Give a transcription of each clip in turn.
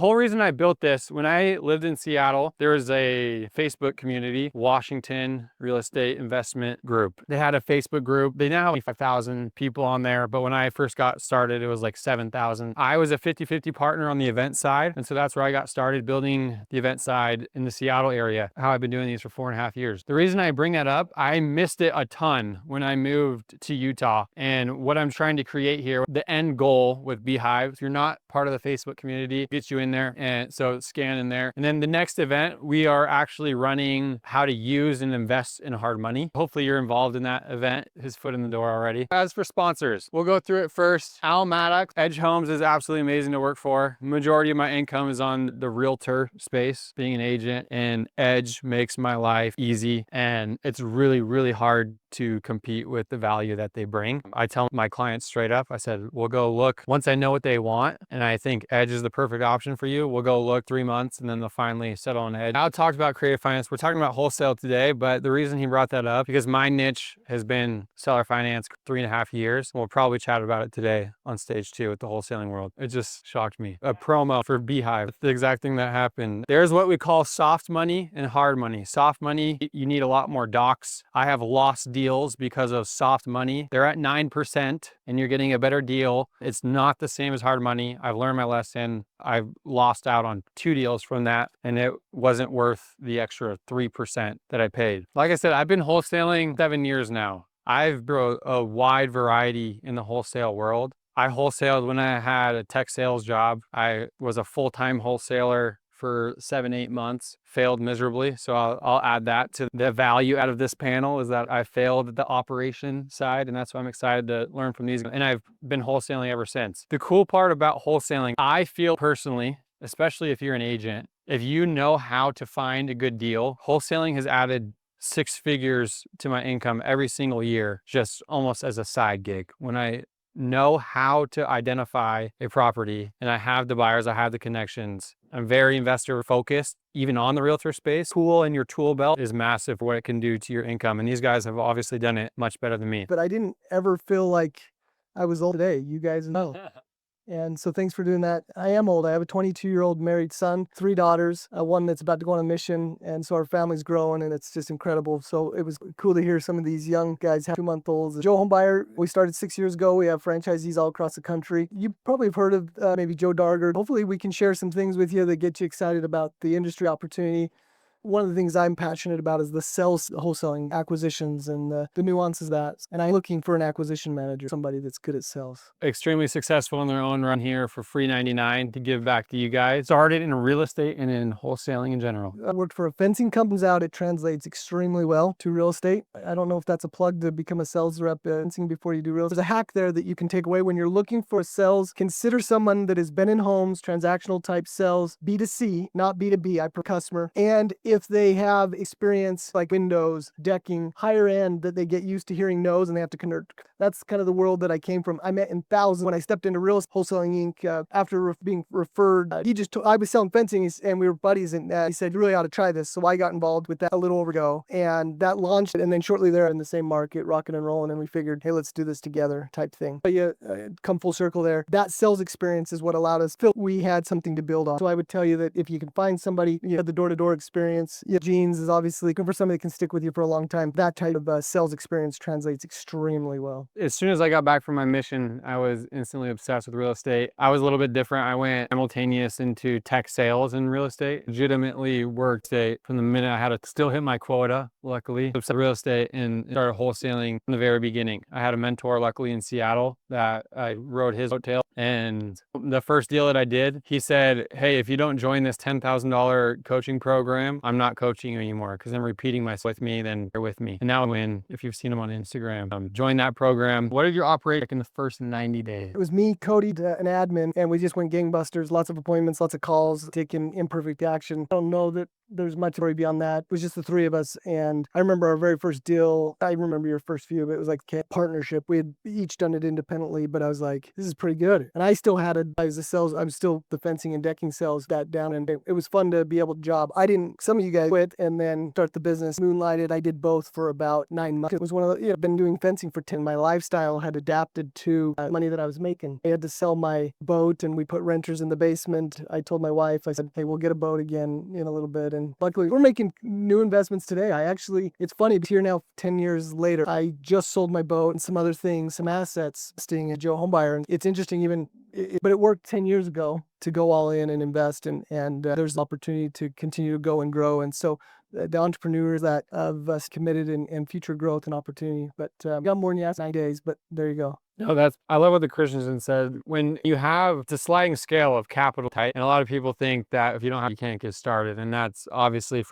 The whole reason I built this, when I lived in Seattle, there was a Facebook community, Washington Real Estate Investment Group. They had a Facebook group. They now have 5,000 people on there, but when I first got started, it was like 7,000. I was a 50-50 partner on the event side, and so that's where I got started building the event side in the Seattle area, how I've been doing these for 4.5 years. The reason I bring that up, I missed it a ton when I moved to Utah, and what I'm trying to create here, the end goal with Beehive, if you're not part of the Facebook community, gets you in there, and so scan in there. And then the next event, we are actually running how to use and invest in hard money. Hopefully you're involved in that event, his foot in the door already. As for sponsors, we'll go through it first. Al Maddox, Edge Homes is absolutely amazing to work for. Majority of my income is on the realtor space, being an agent, and Edge makes my life easy, and it's really, really hard to compete with the value that they bring. I tell my clients straight up, I said, we'll go look once I know what they want, and I think Edge is the perfect option for you. We'll go look 3 months, and then they'll finally settle on Edge. Al talked about creative finance. We're talking about wholesale today, but the reason he brought that up, because my niche has been seller finance 3.5 years. We'll probably chat about it today on stage 2 with the wholesaling world. It just shocked me. A promo for Beehive, the exact thing that happened. There's what we call soft money and hard money. Soft money, you need a lot more docs. I have lost deals because of soft money. They're at 9% and you're getting a better deal. It's not the same as hard money. I've learned my lesson. I've lost out on 2 deals from that, and it wasn't worth the extra 3% that I paid. Like I said, I've been wholesaling 7 years now. I've built a wide variety in the wholesale world. I wholesaled when I had a tech sales job. I was a full-time wholesaler for 7-8 months, failed miserably. So I'll add that to the value out of this panel, is that I failed at the operation side, and that's why I'm excited to learn from these. And I've been wholesaling ever since. The cool part about wholesaling, I feel personally, especially if you're an agent, if you know how to find a good deal, wholesaling has added 6 figures to my income every single year, just almost as a side gig. When I know how to identify a property and I have the buyers, I have the connections, I'm very investor focused, even on the realtor space. Tool in your tool belt is massive for what it can do to your income. And these guys have obviously done it much better than me. But I didn't ever feel like I was old today. You guys know. And so thanks for doing that. I am old. I have a 22-year-old married son, 3 daughters, one that's about to go on a mission. And so our family's growing, and it's just incredible. So it was cool to hear some of these young guys have 2-month-olds. Joe Homebuyer, we started 6 years ago. We have franchisees all across the country. You probably have heard of maybe Joe Darger. Hopefully we can share some things with you that get you excited about the industry opportunity. One of the things I'm passionate about is the sales, wholesaling, acquisitions, and the nuances of that. And I'm looking for an acquisition manager, somebody that's good at sales. Extremely successful in their own run here for free 99 to give back to you guys. Started in real estate and in wholesaling in general. I worked for a fencing company out. It translates extremely well to real estate. I don't know if that's a plug to become a sales rep fencing before you do real estate. There's a hack there that you can take away when you're looking for sales. Consider someone that has been in homes, transactional type sales, B2C, not B2B, I per customer. And if they have experience like windows, decking, higher end, that they get used to hearing no's and they have to convert. That's kind of the world that I came from. I met in thousands when I stepped into Real Wholesaling Inc. After being referred. I was selling fencing and we were buddies, and he said, you really ought to try this. So I got involved with that a little over ago, and that launched it. And then shortly there in the same market, rocking and rolling, and we figured, hey, let's do this together type thing. But yeah, come full circle there. That sales experience is what allowed us to feel we had something to build on. So I would tell you that if you can find somebody, you have the door-to-door experience. Genes is obviously looking for somebody that can stick with you for a long time. That type of sales experience translates extremely well. As soon as I got back from my mission, I was instantly obsessed with real estate. I was a little bit different. I went simultaneous into tech sales and real estate. Legitimately worked state from the minute I had to still hit my quota, luckily. Obsessed with real estate and started wholesaling from the very beginning. I had a mentor, luckily, in Seattle that I rode his coattail. And the first deal that I did, he said, hey, if you don't join this $10,000 coaching program, I'm not coaching you anymore, because I'm repeating myself with me, then you're with me. And now if you've seen him on Instagram, join that program. What did you operate like in the first 90 days? It was me, Cody, an admin, and we just went gangbusters, lots of appointments, lots of calls, taking imperfect action. I don't know that there's much story beyond that. It was just the three of us. And I remember our very first deal. I remember your first few, but it was like a partnership. We had each done it independently, but I was like, this is pretty good. And I still had it. I'm still the fencing and decking sales that down. And it was fun to be able to job. Some of you guys quit and then start the business. Moonlighted. I did both for about 9 months. It was one of the, I've been doing fencing for 10. My lifestyle had adapted to money that I was making. I had to sell my boat and we put renters in the basement. I told my wife, I said, hey, we'll get a boat again in a little bit. And luckily we're making new investments today. It's funny, because here now 10 years later, I just sold my boat and some other things, some assets, staying at Joe Homebuyer. And it's interesting but it worked 10 years ago to go all in and invest. And there's an opportunity to continue to go and grow. And so the entrepreneurs that of us committed in future growth and opportunity. But got more than you asked, 9 days, but there you go. No, I love what the Christensen said. When you have the sliding scale of capital tight, and a lot of people think that if you don't have, you can't get started. And that's obviously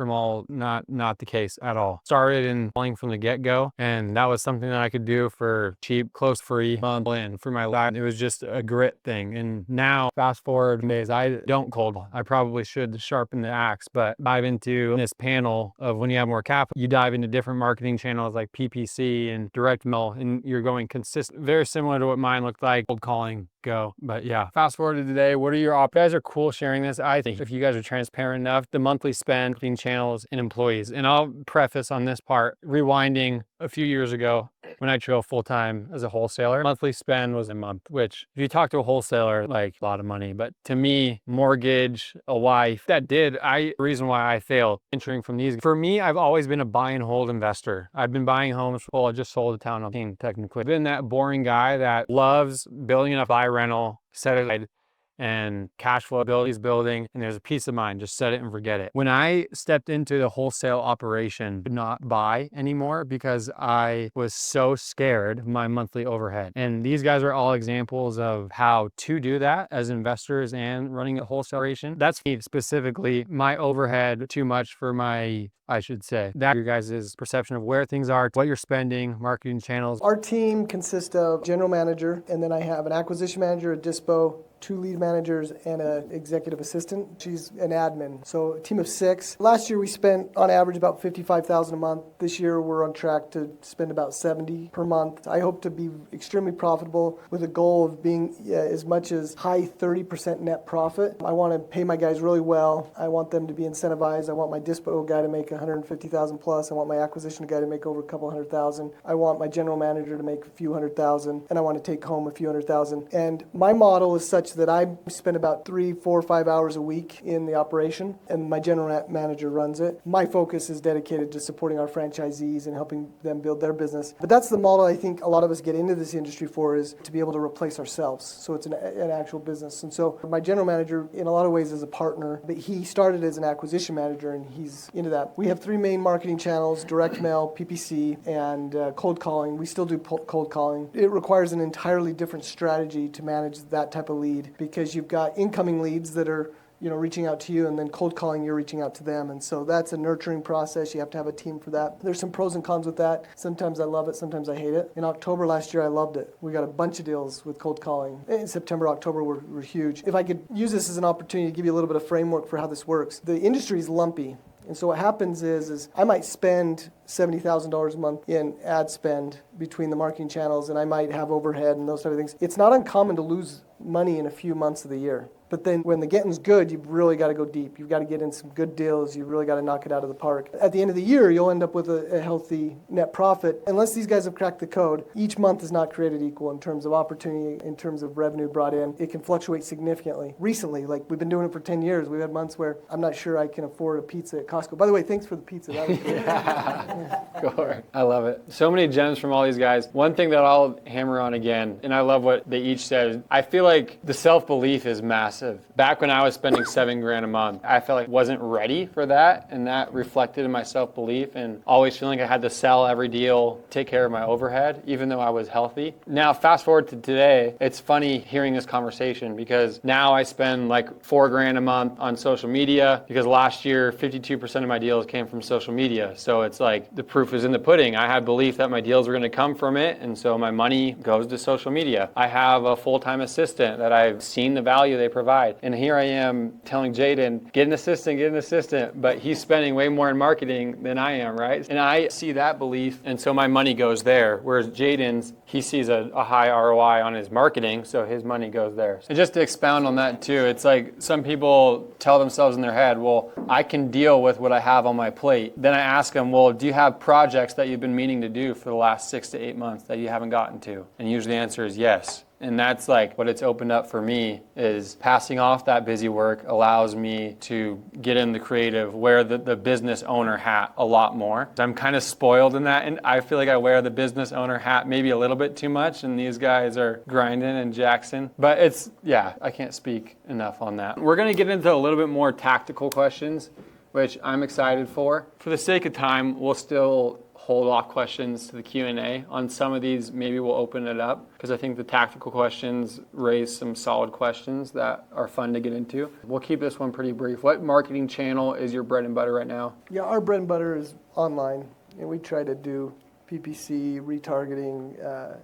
not the case at all. Started in selling from the get-go. And that was something that I could do for cheap, close free month in for my life. It was just a grit thing. And now fast forward days, I don't cold. I probably should sharpen the axe, but dive into this panel of when you have more capital, you dive into different marketing channels like PPC and direct mail, and you're going consistent, very similar to what mine looked like, cold calling, go. But yeah, fast forward to today. What are your you guys are cool sharing this. I think if you guys are transparent enough, the monthly spend between channels and employees. And I'll preface on this part, rewinding a few years ago when I drove full-time as a wholesaler, monthly spend was a month, which if you talk to a wholesaler, like a lot of money. But to me, mortgage, a wife, reason why I failed entering from these. For me, I've always been a buy and hold investor. I've been buying homes. Well, I just sold a town on technically. I've been that boring guy that loves building a buy rental, set it aside, and cash flow building, and there's a peace of mind, just set it and forget it. When I stepped into the wholesale operation, did not buy anymore because I was so scared of my monthly overhead. And these guys are all examples of how to do that as investors and running a wholesale operation. That's me specifically, my overhead too much for I should say. That your guys' perception of where things are, what you're spending, marketing channels. Our team consists of general manager, and then I have an acquisition manager, a dispo, 2 lead managers, and an executive assistant. She's an admin. So a team of 6. Last year we spent on average about $55,000 a month. This year we're on track to spend about $70 per month. I hope to be extremely profitable with a goal of being as much as high 30% net profit. I want to pay my guys really well. I want them to be incentivized. I want my dispo guy to make $150,000 plus. I want my acquisition guy to make over a couple $100,000. I want my general manager to make a few $100,000, and I want to take home a few $100,000. And my model is such that I spend about 3, 4, 5 hours a week in the operation, and my general manager runs it. My focus is dedicated to supporting our franchisees and helping them build their business. But that's the model I think a lot of us get into this industry for, is to be able to replace ourselves. So it's an actual business. And so my general manager, in a lot of ways, is a partner, but he started as an acquisition manager, and he's into that. We have 3 main marketing channels: direct mail, PPC, and cold calling. We still do cold calling. It requires an entirely different strategy to manage that type of lead, because you've got incoming leads that are reaching out to you, and then cold calling, you're reaching out to them. And so that's a nurturing process. You have to have a team for that. There's some pros and cons with that. Sometimes I love it, sometimes I hate it. In October last year, I loved it. We got a bunch of deals with cold calling. In September, October were huge. If I could use this as an opportunity to give you a little bit of framework for how this works. The industry is lumpy. And so what happens is I might spend $70,000 a month in ad spend between the marketing channels, and I might have overhead and those type of things. It's not uncommon to lose money in a few months of the year. But then when the getting's good, you've really got to go deep. You've got to get in some good deals. You've really got to knock it out of the park. At the end of the year, you'll end up with a healthy net profit. Unless these guys have cracked the code, each month is not created equal in terms of opportunity, in terms of revenue brought in. It can fluctuate significantly. Recently, like we've been doing it for 10 years, we've had months where I'm not sure I can afford a pizza at Costco. By the way, thanks for the pizza. That was great. Cool. I love it. So many gems from all these guys. One thing that I'll hammer on again, and I love what they each said, I feel like the self-belief is massive. Back when I was spending $7,000 a month, I felt like I wasn't ready for that, and that reflected in my self-belief and always feeling like I had to sell every deal, take care of my overhead, even though I was healthy. Now, fast forward to today, it's funny hearing this conversation, because now I spend like $4,000 a month on social media, because last year 52% of my deals came from social media. So it's like the proof is in the pudding. I had belief that my deals were going to come from it, and so my money goes to social media. I have a full-time assistant that I've seen the value they provide provide. And here I am telling Jaden, get an assistant, but he's spending way more in marketing than I am, right? And I see that belief, and so my money goes there. Whereas Jaden's, he sees a high ROI on his marketing, so his money goes there. And just to expound on that too, it's like some people tell themselves in their head, well, I can deal with what I have on my plate. Then I ask them, well, do you have projects that you've been meaning to do for the last 6 to 8 months that you haven't gotten to? And usually the answer is yes. And that's like what it's opened up for me, is passing off that busy work allows me to get in the creative, wear the business owner hat a lot more. I'm kind of spoiled in that, and I feel like I wear the business owner hat maybe a little bit too much, and these guys are grinding and Jackson. But it's, yeah, I can't speak enough on that. We're gonna get into a little bit more tactical questions, which I'm excited for. For the sake of time, we'll still hold off questions to the Q&A. On some of these, maybe we'll open it up, because I think the tactical questions raise some solid questions that are fun to get into. We'll keep this one pretty brief. What marketing channel is your bread and butter right now? Yeah, our bread and butter is online, and we try to do PPC, retargeting,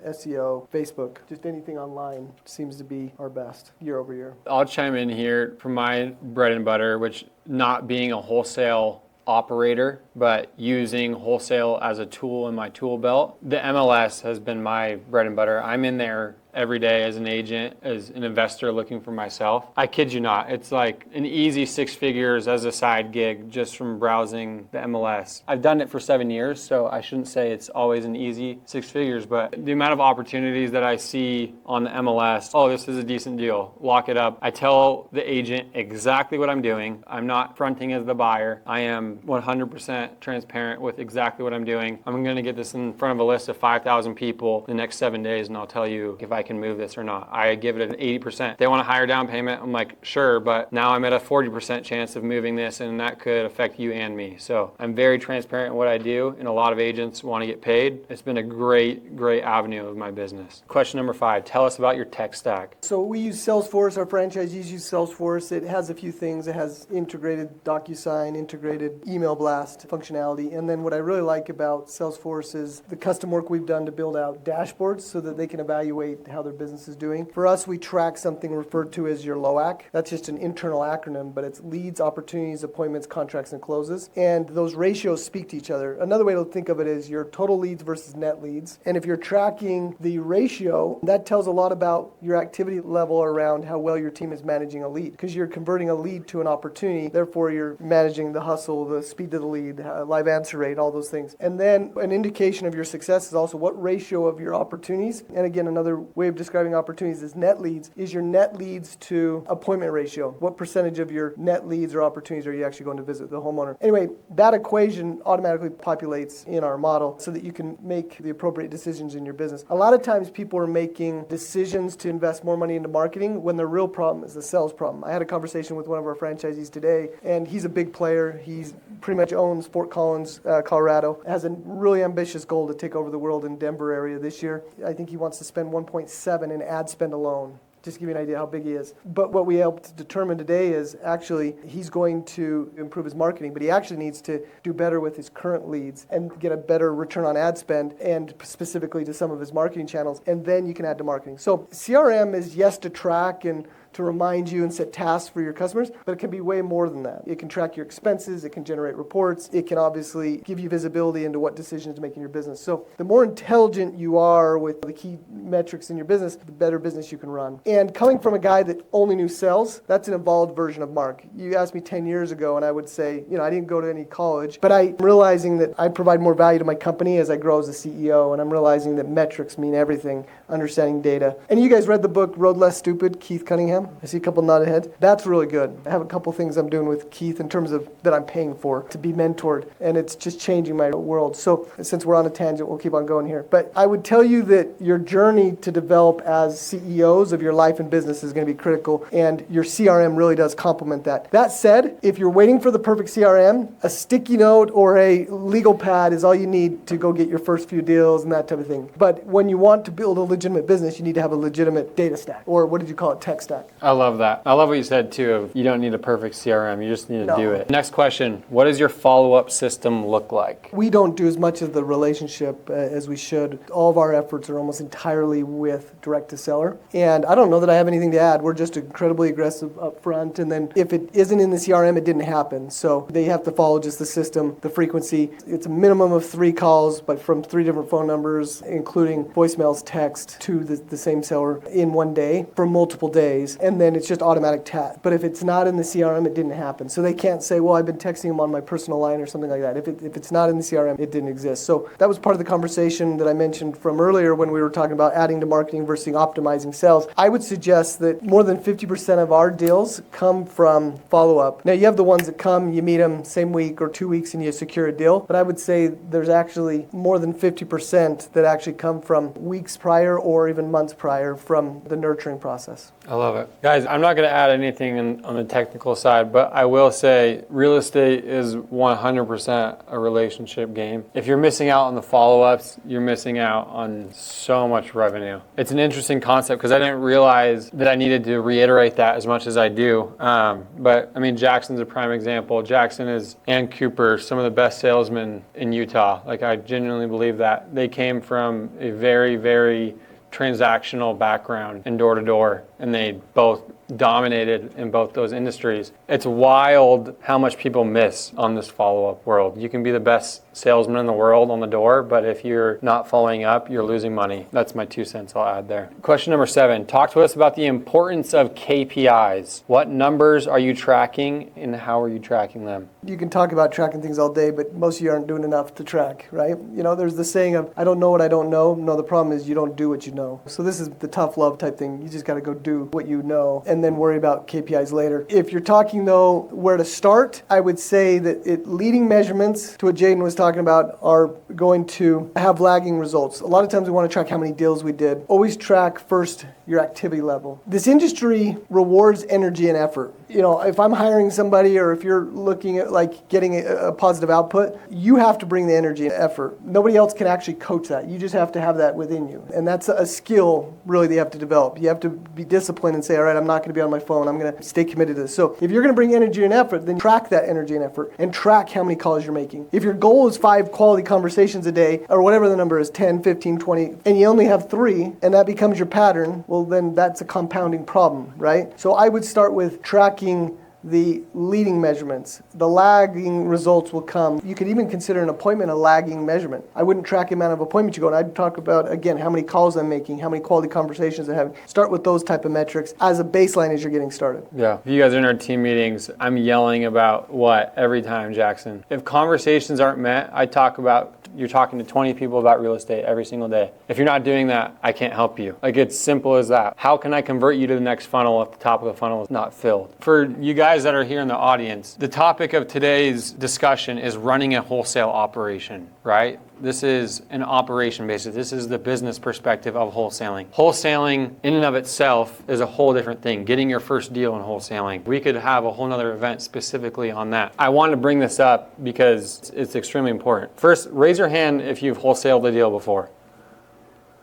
SEO, Facebook, just anything online seems to be our best year over year. I'll chime in here for my bread and butter, which, not being a wholesale operator, but using wholesale as a tool in my tool belt, the MLS has been my bread and butter. I'm in there every day as an agent, as an investor looking for myself. I kid you not, it's like an easy 6 figures as a side gig just from browsing the MLS. I've done it for 7 years, so I shouldn't say it's always an easy 6 figures, but the amount of opportunities that I see on the MLS, oh, this is a decent deal, lock it up. I tell the agent exactly what I'm doing. I'm not fronting as the buyer. I am 100% transparent with exactly what I'm doing. I'm gonna get this in front of a list of 5,000 people the next 7 days, and I'll tell you if I can move this or not. I give it an 80%. They want a higher down payment. I'm like, sure, but now I'm at a 40% chance of moving this, and that could affect you and me. So I'm very transparent in what I do, and a lot of agents want to get paid. It's been a great avenue of my business. Question number 5, tell us about your tech stack. So we use Salesforce. Our franchisees use Salesforce. It has a few things. It has integrated DocuSign, integrated email blast functionality. And then what I really like about Salesforce is the custom work we've done to build out dashboards so that they can evaluate how their business is doing. For us, we track something referred to as your LOAC. That's just an internal acronym, but it's leads, opportunities, appointments, contracts, and closes. And those ratios speak to each other. Another way to think of it is your total leads versus net leads. And if you're tracking the ratio, that tells a lot about your activity level around how well your team is managing a lead. Because you're converting a lead to an opportunity, therefore you're managing the hustle, the speed of the lead, live answer rate, all those things. And then an indication of your success is also what ratio of your opportunities, and again, another way of describing opportunities is net leads, is your net leads to appointment ratio. What percentage of your net leads or opportunities are you actually going to visit the homeowner? Anyway, that equation automatically populates in our model so that you can make the appropriate decisions in your business. A lot of times people are making decisions to invest more money into marketing when the real problem is the sales problem. I had a conversation with one of our franchisees today, and he's a big player. He's pretty much owns Fort Collins, Colorado, has a really ambitious goal to take over the world in Denver area this year. I think he wants to spend 1.7 in ad spend alone. Just to give you an idea how big he is. But what we helped to determine today is actually he's going to improve his marketing, but he actually needs to do better with his current leads and get a better return on ad spend, and specifically to some of his marketing channels, and then you can add to marketing. So CRM is yes to track and to remind you and set tasks for your customers, but it can be way more than that. It can track your expenses, it can generate reports, it can obviously give you visibility into what decisions to make in your business. So the more intelligent you are with the key metrics in your business, the better business you can run. And coming from a guy that only knew sales, that's an evolved version of Mark. You asked me 10 years ago and I would say, I didn't go to any college, but I'm realizing that I provide more value to my company as I grow as a CEO, and I'm realizing that metrics mean everything, understanding data. And you guys read the book Road Less Stupid, Keith Cunningham? I see a couple nodded heads. That's really good. I have a couple things I'm doing with Keith in terms of that I'm paying for to be mentored, and it's just changing my world. So since we're on a tangent, we'll keep on going here. But I would tell you that your journey to develop as CEOs of your life and business is going to be critical, and your CRM really does complement that. That said, if you're waiting for the perfect CRM, a sticky note or a legal pad is all you need to go get your first few deals and that type of thing. But when you want to build a legitimate business, you need to have a legitimate data stack, or what did you call it, tech stack? I love that. I love what you said too of you don't need a perfect CRM, you just need to do it. Next question, what does your follow-up system look like? We don't do as much of the relationship as we should. All of our efforts are almost entirely with direct to seller. And I don't know that I have anything to add. We're just incredibly aggressive up front. And then if it isn't in the CRM, it didn't happen. So they have to follow just the system, the frequency. It's a minimum of 3 calls, but from 3 different phone numbers, including voicemails, text to the same seller in one day for multiple days. And then it's just automatic chat. But if it's not in the CRM, it didn't happen. So they can't say, well, I've been texting him on my personal line or something like that. If it's not in the CRM, it didn't exist. So that was part of the conversation that I mentioned from earlier when we were talking about adding to marketing versus optimizing sales. I would suggest that more than 50% of our deals come from follow-up. Now, you have the ones that come, you meet them same week or 2 weeks and you secure a deal. But I would say there's actually more than 50% that actually come from weeks prior or even months prior from the nurturing process. I love it. Guys, I'm not going to add anything on the technical side, but I will say real estate is 100% a relationship game. If you're missing out on the follow-ups, you're missing out on so much revenue. It's an interesting concept because I didn't realize that I needed to reiterate that as much as I do. But I mean, Jackson's a prime example. Jackson and Cooper, some of the best salesmen in Utah. Like, I genuinely believe that. They came from a very, very transactional background and door to door, and they both dominated in both those industries. It's wild how much people miss on this follow-up world. You can be the best salesman in the world on the door, but if you're not following up, you're losing money. That's my 2 cents I'll add there. Question number 7, talk to us about the importance of KPIs. What numbers are you tracking and how are you tracking them? You can talk about tracking things all day, but most of you aren't doing enough to track, right? You know, there's the saying of, I don't know what I don't know. No, the problem is you don't do what you know. So this is the tough love type thing. You just got to go do what you know and then worry about KPIs later. If you're talking, though, where to start, I would say that leading measurements, to what Jaden was talking about, are going to have lagging results. A lot of times we want to track how many deals we did. Always track first your activity level. This industry rewards energy and effort. You know, if I'm hiring somebody or if you're looking at like getting a positive output, you have to bring the energy and effort. Nobody else can actually coach that. You just have to have that within you. And that's a skill really that you have to develop. You have to be disciplined and say, all right, I'm not going to be on my phone. I'm going to stay committed to this. So if you're going to bring energy and effort, then track that energy and effort and track how many calls you're making. If your goal is 5 quality conversations a day or whatever the number is, 10, 15, 20, and you only have 3 and that becomes your pattern, well, then that's a compounding problem, right? So I would start with tracking the leading measurements. The lagging results will come. You could even consider an appointment a lagging measurement. I wouldn't track the amount of appointments you go, and I'd talk about, again, how many calls I'm making, how many quality conversations I'm having. Start with those type of metrics as a baseline as you're getting started. Yeah. If you guys are in our team meetings, I'm yelling about what every time, Jackson? If conversations aren't met, I talk about you're talking to 20 people about real estate every single day. If you're not doing that, I can't help you. Like, it's simple as that. How can I convert you to the next funnel if the top of the funnel is not filled? For you guys that are here in the audience, the topic of today's discussion is running a wholesale operation, right? This is an operation basis. This is the business perspective of wholesaling. Wholesaling in and of itself is a whole different thing. Getting your first deal in wholesaling. We could have a whole nother event specifically on that. I wanted to bring this up because it's extremely important. First, raise your hand if you've wholesaled a deal before.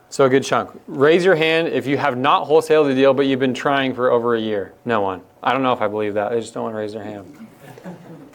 So a good chunk. Raise your hand if you have not wholesaled a deal, but you've been trying for over a year. No one. I don't know if I believe that. They just don't want to raise their hand.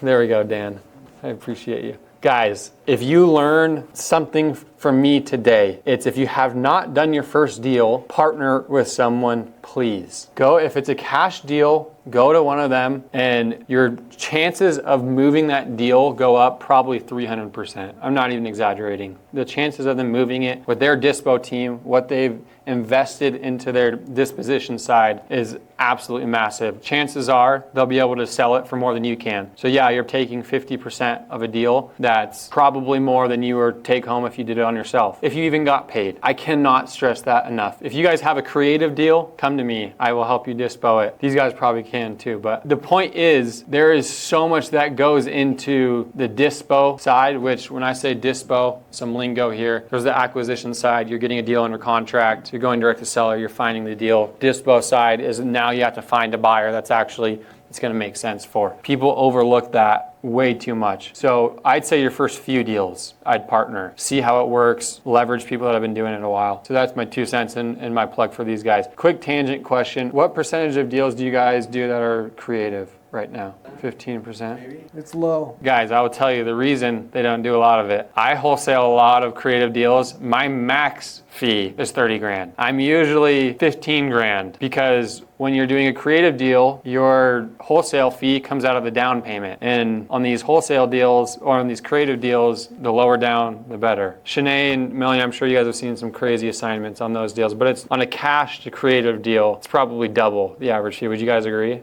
There we go, Dan. I appreciate you. Guys, if you learn something from me today, it's if you have not done your first deal, partner with someone, please. Go, if it's a cash deal, go to one of them and your chances of moving that deal go up probably 300%. I'm not even exaggerating. The chances of them moving it with their dispo team, what they've invested into their disposition side is absolutely massive. Chances are they'll be able to sell it for more than you can. So yeah, you're taking 50% of a deal. That's probably more than you would take home if you did it on yourself. If you even got paid. I cannot stress that enough. If you guys have a creative deal, come to me. I will help you dispo it. These guys probably can too, but the point is there is so much that goes into the dispo side, which when I say dispo, some lingo here, there's the acquisition side. You're getting a deal under contract. You're going direct to seller. You're finding the deal. Dispo side is now you have to find a buyer that's actually it's going to make sense for. People overlook that way too much. So I'd say your first few deals, I'd partner, see how it works, leverage people that have been doing it a while. So that's my 2 cents and my plug for these guys. Quick tangent question. What percentage of deals do you guys do that are creative right now? 15%? Maybe. It's low. Guys, I will tell you the reason they don't do a lot of it. I wholesale a lot of creative deals. My max fee is 30 grand. I'm usually 15 grand because when you're doing a creative deal, your wholesale fee comes out of the down payment. And on these wholesale deals or on these creative deals, the lower down, the better. Shanae and Melanie, I'm sure you guys have seen some crazy assignments on those deals, but it's on a cash to creative deal, it's probably double the average fee. Would you guys agree?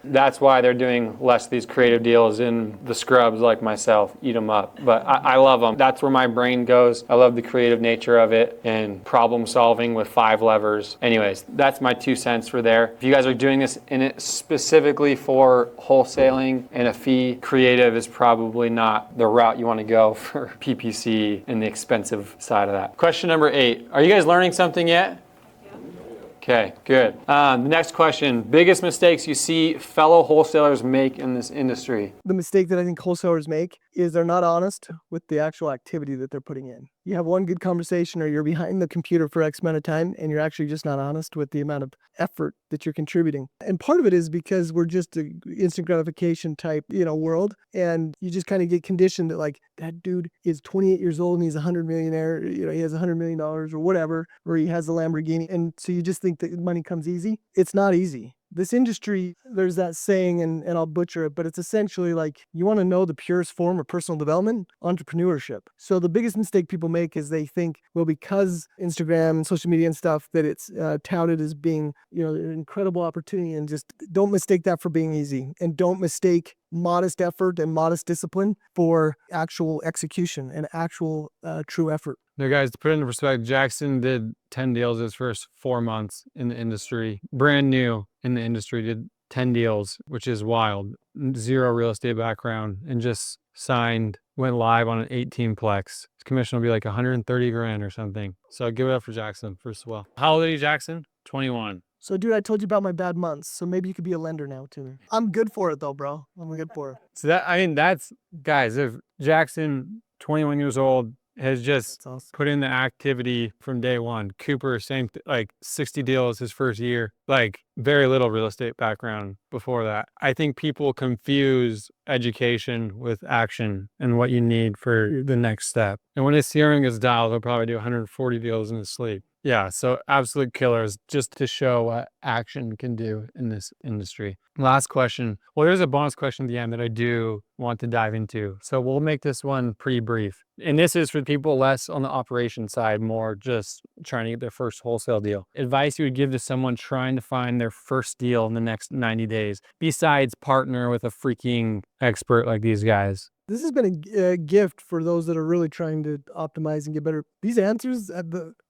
That's why they're doing less of these creative deals in the scrubs like myself, eat them up. But I love them. That's where my brain goes. I love the creative nature of it and problem solving with 5 levers. Anyways, that's my 2 cents for there. If you guys are doing this in it specifically for wholesaling and a fee, creative is probably not the route you want to go for PPC and the expensive side of that. Question number 8. Are you guys learning something yet? Okay, good. The next question, biggest mistakes you see fellow wholesalers make in this industry? The mistake that I think wholesalers make is they're not honest with the actual activity that they're putting in. You have one good conversation or you're behind the computer for X amount of time and you're actually just not honest with the amount of effort that you're contributing. And part of it is because we're just an instant gratification type, world. And you just kind of get conditioned that like that dude is 28 years old and he's a 100 millionaire, he has $100 million or whatever, or he has a Lamborghini. And so you just think that money comes easy. It's not easy. This industry, there's that saying, and I'll butcher it, but it's essentially like you want to know the purest form of personal development, entrepreneurship. So the biggest mistake people make is they think, well, because Instagram and social media and stuff, that it's touted as being, an incredible opportunity, and just don't mistake that for being easy. And don't mistake modest effort and modest discipline for actual execution and actual true effort. Now, guys, to put it into perspective, Jackson did 10 deals his first 4 months in the industry. Brand new in the industry, did 10 deals, which is wild. 0 real estate background, and just signed, went live on an 18-plex. His commission will be like 130 grand or something. So give it up for Jackson, first of all. How old are you, Jackson? 21. So, dude, I told you about my bad months. So maybe you could be a lender now to me. I'm good for it, though, bro. I'm good for it. So that's, guys, if Jackson, 21 years old, has just awesome. Put in the activity from day one. Cooper, same, like 60 deals his first year, like very little real estate background before that. I think people confuse education with action and what you need for the next step. And when his CRM gets dialed, he'll probably do 140 deals in his sleep. Yeah, so absolute killers, just to show what action can do in this industry. Last question. Well, there's a bonus question at the end that I do want to dive into. So we'll make this one pretty brief. And this is for people less on the operation side, more just trying to get their first wholesale deal. Advice you would give to someone trying to find their first deal in the next 90 days, besides partner with a freaking expert like these guys. This has been a gift for those that are really trying to optimize and get better. These answers,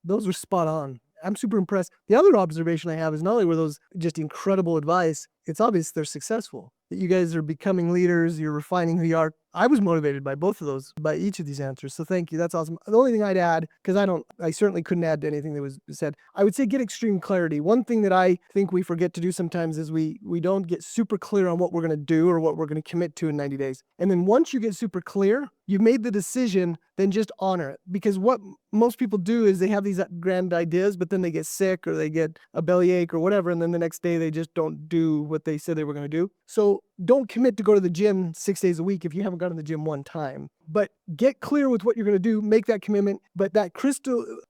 those were spot on. I'm super impressed. The other observation I have is not only were those just incredible advice, it's obvious they're successful. That you guys are becoming leaders, you're refining who you are. I was motivated by both of those, by each of these answers. So thank you. That's awesome. The only thing I'd add, because I certainly couldn't add to anything that was said, I would say get extreme clarity. One thing that I think we forget to do sometimes is we don't get super clear on what we're going to do or what we're going to commit to in 90 days. And then once you get super clear, you've made the decision, then just honor it. Because what most people do is they have these grand ideas, but then they get sick or they get a bellyache or whatever. And then the next day they just don't do what they said they were going to do. So don't commit to go to the gym 6 days a week if you haven't gone to the gym one time. But get clear with what you're going to do, make that commitment. But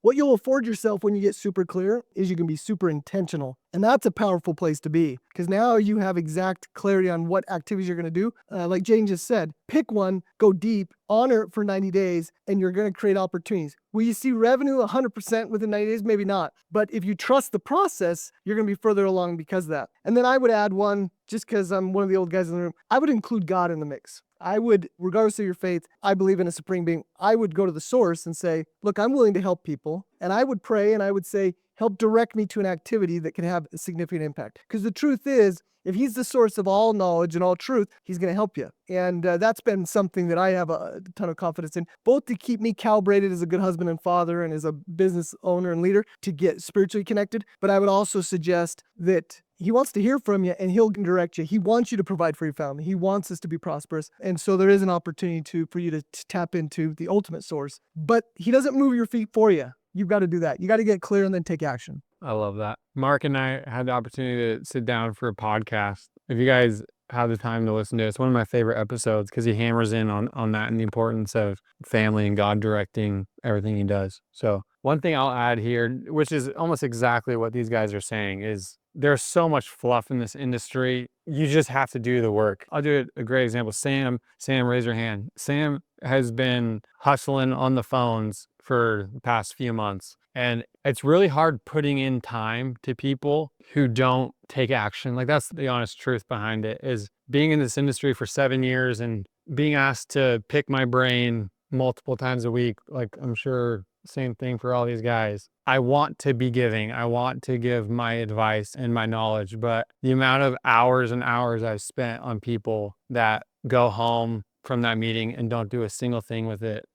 what you'll afford yourself when you get super clear is you can be super intentional. And that's a powerful place to be, because now you have exact clarity on what activities you're going to do. Like Jane just said, pick one, go deep, honor it for 90 days, and you're going to create opportunities. Will you see revenue 100% within 90 days? Maybe not. But if you trust the process, you're going to be further along because of that. And then I would add one, just because I'm one of the old guys in the room, I would include God in the mix. I would, regardless of your faith, I believe in a supreme being. I would go to the source and say, look, I'm willing to help people. And I would pray and I would say, help direct me to an activity that can have a significant impact. Because the truth is, if he's the source of all knowledge and all truth, he's going to help you. And that's been something that I have a ton of confidence in, both to keep me calibrated as a good husband and father and as a business owner and leader to get spiritually connected. But I would also suggest that he wants to hear from you and he'll direct you. He wants you to provide for your family. He wants us to be prosperous. And so there is an opportunity for you to tap into the ultimate source. But he doesn't move your feet for you. You've got to do that. You got to get clear and then take action. I love that. Mark and I had the opportunity to sit down for a podcast. If you guys have the time to listen to it, it's one of my favorite episodes because he hammers in on that and the importance of family and God directing everything he does. So one thing I'll add here, which is almost exactly what these guys are saying, is there's so much fluff in this industry. You just have to do the work. I'll do a great example. Sam, raise your hand. Sam has been hustling on the phones for the past few months. And it's really hard putting in time to people who don't take action. Like, that's the honest truth behind it, is being in this industry for 7 years and being asked to pick my brain multiple times a week. Like, I'm sure same thing for all these guys. I want to be giving. I want to give my advice and my knowledge, but the amount of hours and hours I've spent on people that go home from that meeting and don't do a single thing with it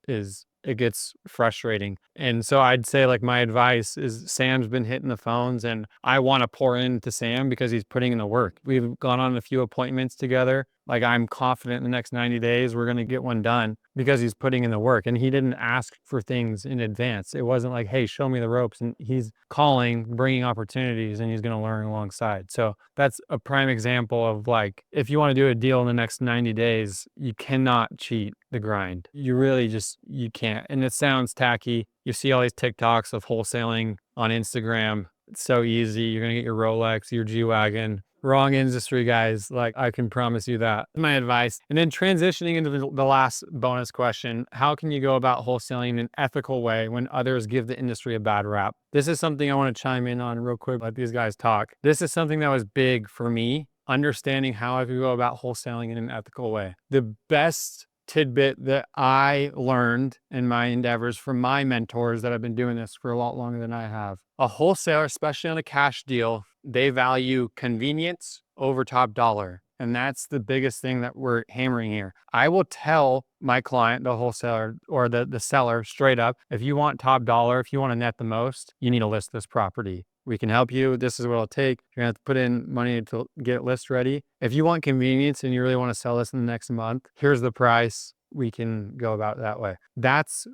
gets frustrating. And so I'd say, like, my advice is, Sam's been hitting the phones and I want to pour into Sam because he's putting in the work. We've gone on a few appointments together. Like, I'm confident in the next 90 days, we're going to get one done because he's putting in the work, and he didn't ask for things in advance. It wasn't like, hey, show me the ropes, and he's calling, bringing opportunities, and he's going to learn alongside. So that's a prime example of, like, if you want to do a deal in the next 90 days, you cannot cheat the grind. You really you can't. And it sounds tacky. You see all these TikToks of wholesaling on Instagram. It's so easy. You're going to get your Rolex, your G-Wagon. Wrong industry, guys. Like, I can promise you that. My advice. And then transitioning into the last bonus question, how can you go about wholesaling in an ethical way when others give the industry a bad rap? This is something I want to chime in on real quick, let these guys talk. This is something that was big for me, understanding how I could go about wholesaling in an ethical way. The best tidbit that I learned in my endeavors from my mentors that have been doing this for a lot longer than I have. A wholesaler, especially on a cash deal, they value convenience over top dollar. And that's the biggest thing that we're hammering here. I will tell my client, the wholesaler or the seller, straight up, if you want top dollar, if you want to net the most, you need to list this property. We can help you. This is what it'll take. You're going to have to put in money to get it list ready. If you want convenience and you really want to sell this in the next month, here's the price. We can go about it that way. That's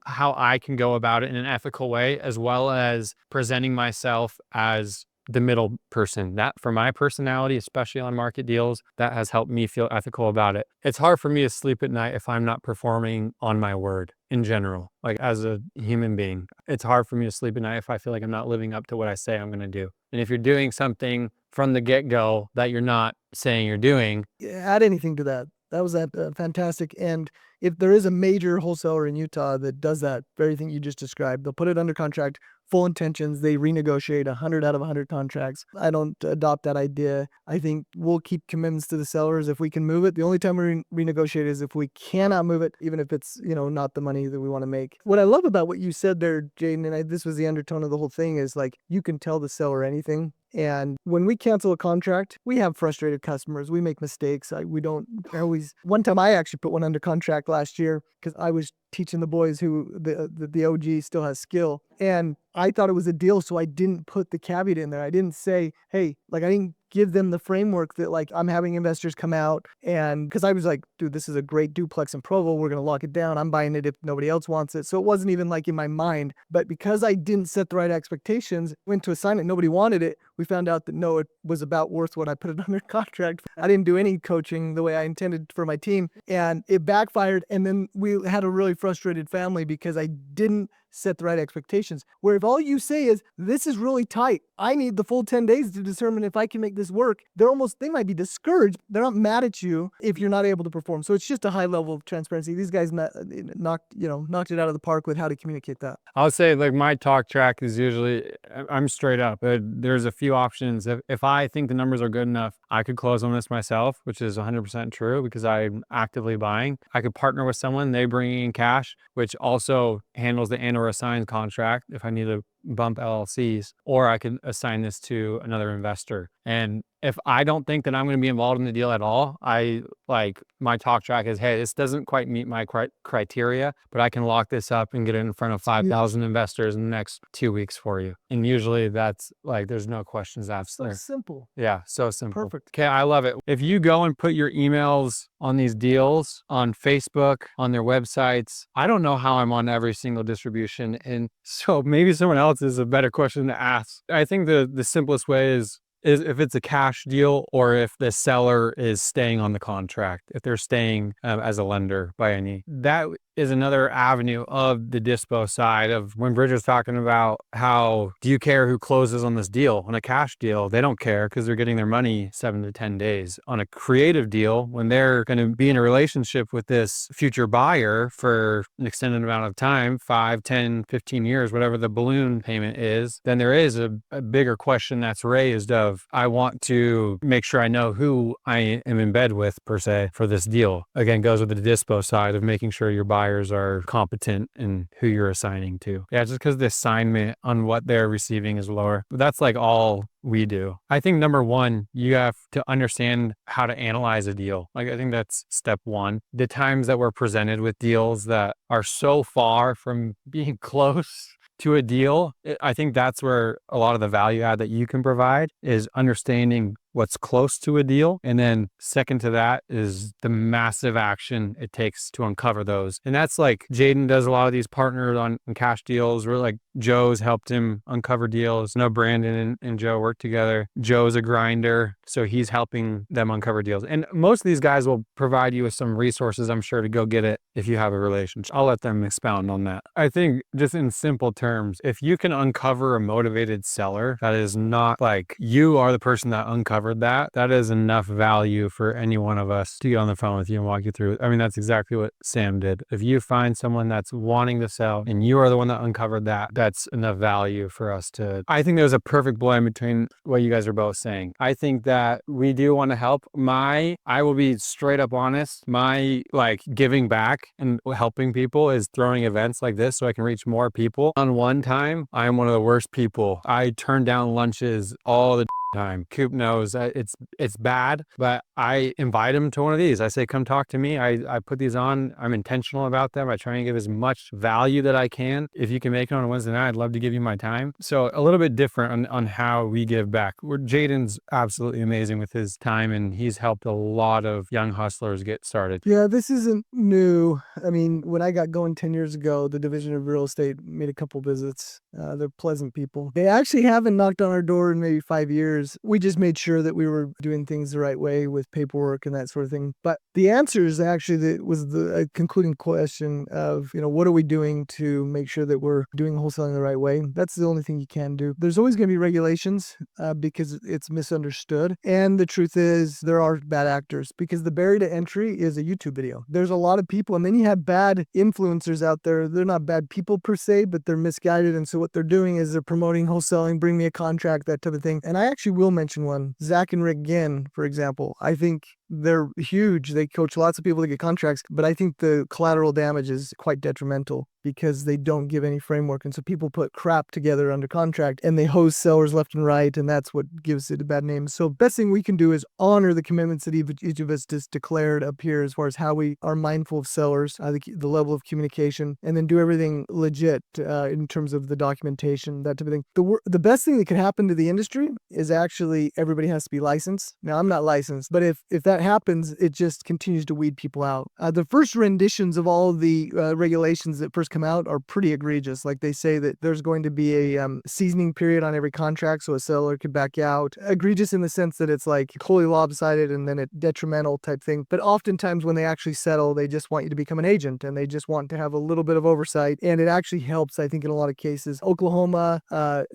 how I can go about it in an ethical way, as well as presenting myself as the middle person. That, for my personality, especially on market deals, that has helped me feel ethical about it. It's hard for me to sleep at night if I'm not performing on my word in general. Like, as a human being, it's hard for me to sleep at night if I feel like I'm not living up to what I say I'm going to do. And if you're doing something from the get-go that you're not saying you're doing. Add anything to that. That was fantastic. And if there is a major wholesaler in Utah that does that very thing you just described, they'll put it under contract, full intentions, they renegotiate 100 out of 100 contracts. I don't adopt that idea. I think we'll keep commitments to the sellers if we can move it. The only time we renegotiate is if we cannot move it, even if it's, not the money that we want to make. What I love about what you said there, Jaden, and this was the undertone of the whole thing, is like, you can tell the seller anything. And when we cancel a contract, we have frustrated customers. We make mistakes. One time I actually put one under contract last year because I was teaching the boys who the OG still has skill. And I thought it was a deal, so I didn't put the caveat in there. I didn't say, hey, I didn't give them the framework that, I'm having investors come out, and because I was like, dude, this is a great duplex in Provo. We're going to lock it down. I'm buying it if nobody else wants it. So it wasn't even in my mind. But because I didn't set the right expectations, went to assign it, nobody wanted it. We found out that no, it was about worth what I put it under contract. I didn't do any coaching the way I intended for my team, and it backfired. And then we had a really frustrated family because I didn't set the right expectations. Where if all you say is, this is really tight, I need the full 10 days to determine if I can make this work, they might be discouraged. They're not mad at you if you're not able to perform. So it's just a high level of transparency. These guys knocked it out of the park with how to communicate that. I'll say, my talk track is usually, I'm straight up. There's a few options. If I think the numbers are good enough, I could close on this myself, which is 100% true because I'm actively buying. I could partner with someone, they bring in cash, which also handles the and/or assigns contract if I need to bump LLCs, or I can assign this to another investor. And if I don't think that I'm going to be involved in the deal at all, my talk track is, hey, this doesn't quite meet my criteria, but I can lock this up and get it in front of 5,000 investors in the next 2 weeks for you. And usually that's like, there's no questions asked So there. simple. Yeah, so simple. Perfect. Okay, I love it. If you go and put your emails on these deals on Facebook, on their websites, I don't know how I'm on every single distribution. And so maybe someone else is a better question to ask. I think the simplest way is if it's a cash deal or if the seller is staying on the contract, if they're staying as a lender by any. That is another avenue of the dispo side of when Bridger's talking about how do you care who closes on this deal? On a cash deal, they don't care because they're getting their money 7 to 10 days. On a creative deal, when they're going to be in a relationship with this future buyer for an extended amount of time, 5, 10, 15 years, whatever the balloon payment is, then there is a bigger question that's raised of, I want to make sure I know who I am in bed with per se for this deal. Again, goes with the dispo side of making sure your buyers are competent in who you're assigning to. Yeah, just because the assignment on what they're receiving is lower. But that's like all we do. I think number one, you have to understand how to analyze a deal. Like, I think that's step one. The times that we're presented with deals that are so far from being close to a deal, I think that's where a lot of the value add that you can provide is understanding what's close to a deal. And then second to that is the massive action it takes to uncover those. And that's like Jaden does a lot of these partners on cash deals. We're like Joe's helped him uncover deals. No, Brandon and Joe work together. Joe's a grinder, so he's helping them uncover deals. And most of these guys will provide you with some resources, I'm sure, to go get it if you have a relationship. I'll let them expound on that. I think just in simple terms, if you can uncover a motivated seller that is not like you are the person that uncovered that is enough value for any one of us to get on the phone with you and walk you through it. I mean, that's exactly what Sam did. If you find someone that's wanting to sell and you are the one that uncovered that, that's enough value for us to, I think there's a perfect blend between what you guys are both saying. I think that we do want to help. I will be straight up honest, my like giving back and helping people is throwing events like this so I can reach more people. On one time, I am one of the worst people. I turn down lunches all the time. Coop knows it's bad, but I invite him to one of these. I say, come talk to me. I put these on. I'm intentional about them. I try and give as much value that I can. If you can make it on a Wednesday night, I'd love to give you my time. So a little bit different on how we give back. Jaden's absolutely amazing with his time, and he's helped a lot of young hustlers get started. Yeah, this isn't new. I mean, when I got going 10 years ago, the Division of Real Estate made a couple visits. They're pleasant people. They actually haven't knocked on our door in maybe 5 years. We just made sure that we were doing things the right way with paperwork and that sort of thing. But the answer is actually was the concluding question of, what are we doing to make sure that we're doing wholesaling the right way? That's the only thing you can do. There's always going to be regulations because it's misunderstood. And the truth is there are bad actors because the barrier to entry is a YouTube video. There's a lot of people, and then you have bad influencers out there. They're not bad people per se, but they're misguided. And so what they're doing is they're promoting wholesaling, bring me a contract, that type of thing. And I actually will mention one, Zach and Rick Ginn, for example. I think they're huge. They coach lots of people to get contracts, but I think the collateral damage is quite detrimental because they don't give any framework. And so people put crap together under contract and they hose sellers left and right. And that's what gives it a bad name. So best thing we can do is honor the commitments that each of us just declared up here as far as how we are mindful of sellers, the level of communication, and then do everything legit in terms of the documentation, that type of thing. The best thing that could happen to the industry is actually everybody has to be licensed. Now, I'm not licensed, but if that happens, it just continues to weed people out. The first renditions of all of the regulations that first come out are pretty egregious. Like they say that there's going to be a seasoning period on every contract so a seller could back out. Egregious in the sense that it's like totally lopsided and then it detrimental type thing. But oftentimes when they actually settle, they just want you to become an agent and they just want to have a little bit of oversight. And it actually helps, I think, in a lot of cases. Oklahoma,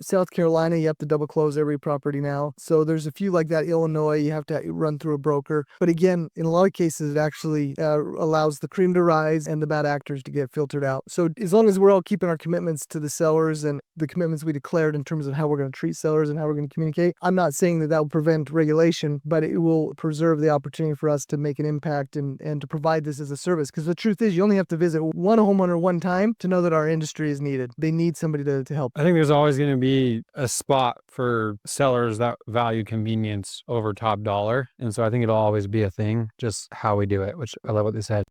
South Carolina, you have to double close every property now. So there's a few like that. Illinois, you have to run through a broker. But again, in a lot of cases, it actually allows the cream to rise and the bad actors to get filtered out. So as long as we're all keeping our commitments to the sellers and the commitments we declared in terms of how we're going to treat sellers and how we're going to communicate, I'm not saying that will prevent regulation, but it will preserve the opportunity for us to make an impact and to provide this as a service. Because the truth is, you only have to visit one homeowner one time to know that our industry is needed. They need somebody to help. I think there's always going to be a spot for sellers that value convenience over top dollar. And so I think it'll always be a thing, just how we do it, which I love what they said.